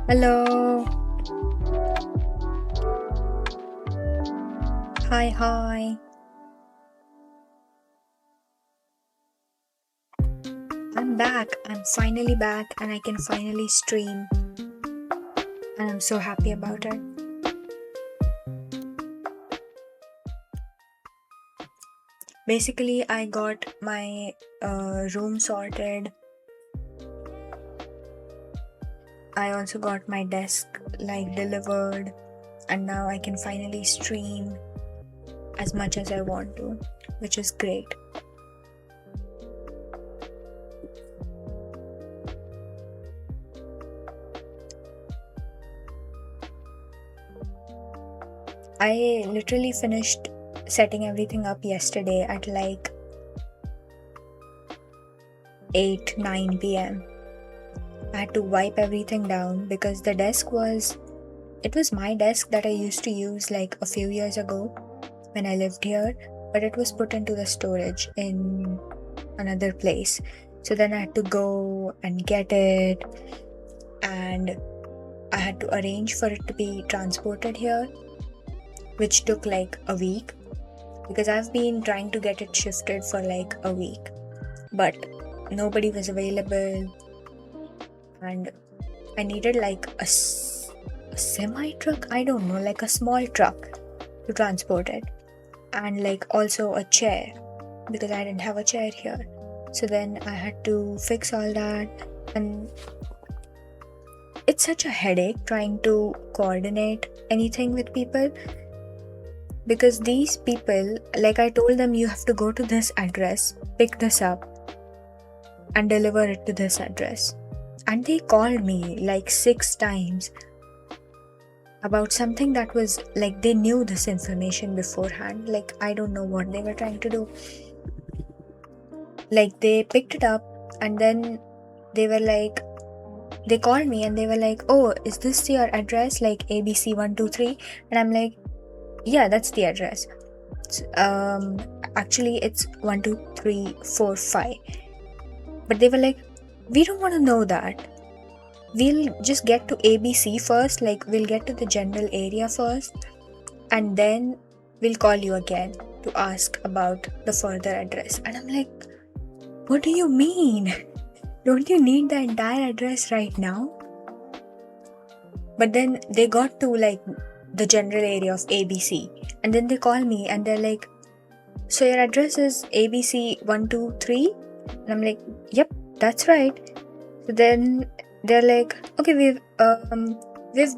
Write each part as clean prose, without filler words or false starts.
Hello. Hi, hi. I'm back. I'm finally back and I can finally stream. And I'm so happy about it. Basically, I got my room sorted. I also got my desk delivered. And now I can finally stream as much as I want to, which is great. I literally finished setting everything up yesterday at 8-9 p.m. I had to wipe everything down because the desk was my desk that I used to use a few years ago when I lived here, but it was put into the storage in another place. So then I had to go and get it, and I had to arrange for it to be transported here, which took a week because I've been trying to get it shifted for a week, but nobody was available, and I needed a semi truck, I don't know, a small truck to transport it, and also a chair because I didn't have a chair here. So then I had to fix all that, and it's such a headache trying to coordinate anything with people because these people, I told them, you have to go to this address, pick this up, and deliver it to this address. And they called me 6 times about something that was they knew this information beforehand. I don't know what they were trying to do. They picked it up and then they called me and they were like, oh, is this your address, ABC 123? And I'm like, yeah, that's the address. Actually it's 12345. But they were like, we don't want to know that. We'll just get to ABC first, we'll get to the general area first, and then we'll call you again to ask about the further address. And I'm like, what do you mean? Don't you need the entire address right now? But then they got to the general area of ABC, and then they call me and they're like, so your address is ABC 123? And I'm like, yep, that's right. So then they're like, okay, we've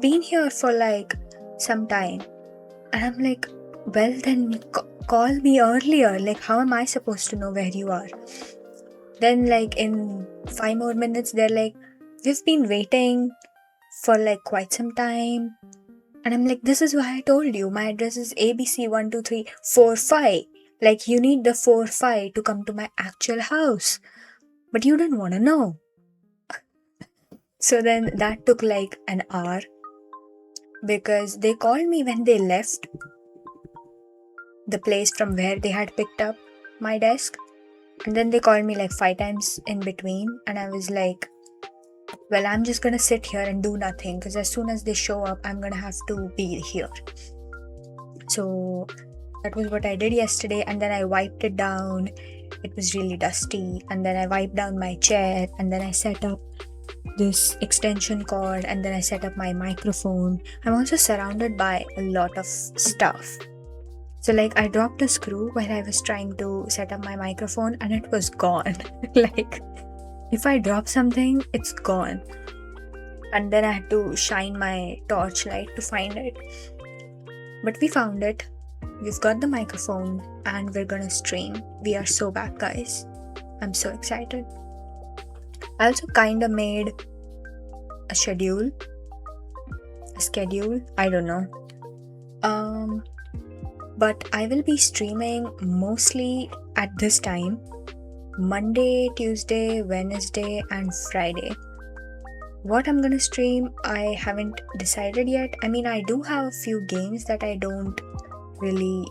been here for some time. And I'm like, well then call me earlier. How am I supposed to know where you are? Then in 5 more minutes they're like, we've been waiting for quite some time. And I'm like, this is why I told you my address is ABC 12345. You need the 45 to come to my actual house, but you didn't want to know. So then that took an hour because they called me when they left the place from where they had picked up my desk, and then they called me 5 times in between, and I was like, well, I'm just gonna sit here and do nothing because as soon as they show up I'm gonna have to be here. So that was what I did yesterday, and then I wiped it down. It was really dusty, and then I wiped down my chair, and then I set up this extension cord, and then I set up my microphone. I'm also surrounded by a lot of stuff. So I dropped a screw while I was trying to set up my microphone and it was gone. If I drop something, it's gone. And then I had to shine my torchlight to find it. But we found it. We've got the microphone and we're gonna stream. We are so back, guys. I'm so excited. I also kinda made a schedule, I don't know. But I will be streaming mostly at this time, Monday, Tuesday, Wednesday, and Friday. What I'm gonna stream, I haven't decided yet. I mean, I do have a few games that I don't really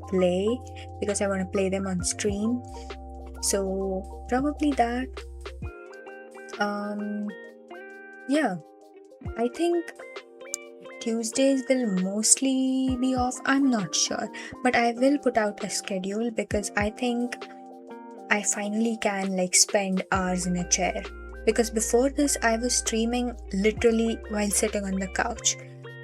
play because I want to play them on stream. So probably that. Yeah. I think Tuesdays will mostly be off. I'm not sure, but I will put out a schedule because I think I finally can like spend hours in a chair. Because before this, I was streaming literally while sitting on the couch.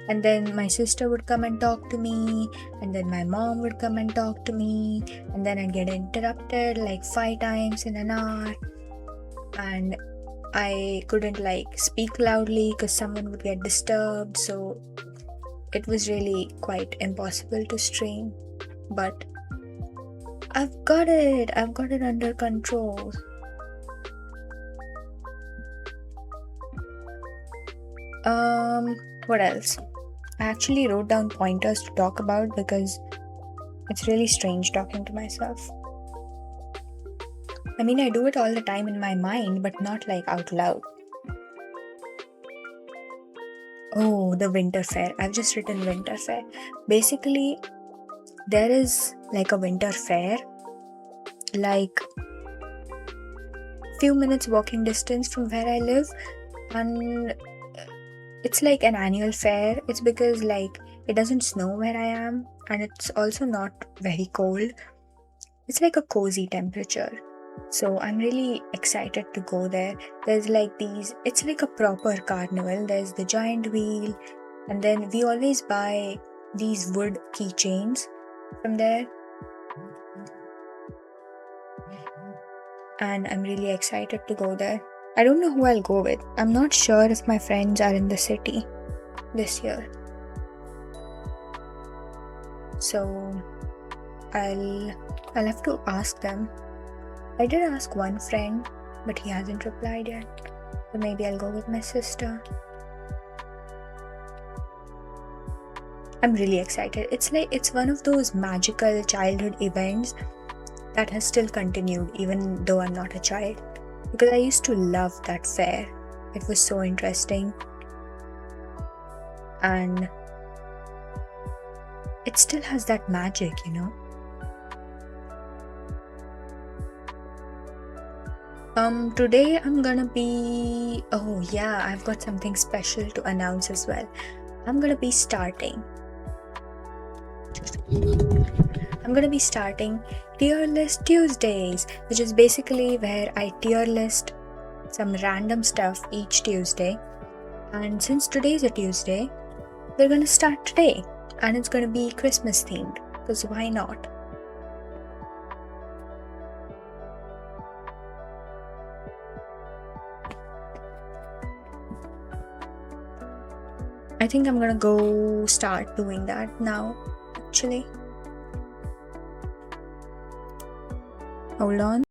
And then my sister would come and talk to me, and then my mom would come and talk to me, and then I'd get interrupted like 5 times in an hour. And I couldn't like speak loudly because someone would get disturbed. So it was really quite impossible to stream. But I've got it under control. What else? I actually wrote down pointers to talk about because it's really strange talking to myself. I mean, I do it all the time in my mind, but not like out loud. Oh, the winter fair. I've just written winter fair. Basically, there is like a winter fair, like few minutes walking distance from where I live, and it's like an annual fair. It's because like it doesn't snow where I am, and it's also not very cold. It's like a cozy temperature. So I'm really excited to go there. There's like these, it's like a proper carnival. There's the giant wheel, and then we always buy these wood keychains from there. And I'm really excited to go there. I don't know who I'll go with. I'm not sure if my friends are in the city this year. So I'll have to ask them. I did ask one friend, but he hasn't replied yet. So maybe I'll go with my sister. I'm really excited. It's one of those magical childhood events that has still continued even though I'm not a child. Because I used to love that fair. It was so interesting. And it still has that magic, you know? Today I'm gonna be... Oh yeah, I've got something special to announce as well. I'm gonna be starting Tier List Tuesdays, which is basically where I tier list some random stuff each Tuesday. And since today's a Tuesday, we're gonna start today. And it's gonna be Christmas themed, because why not? I think I'm gonna go start doing that now, actually. Hold on.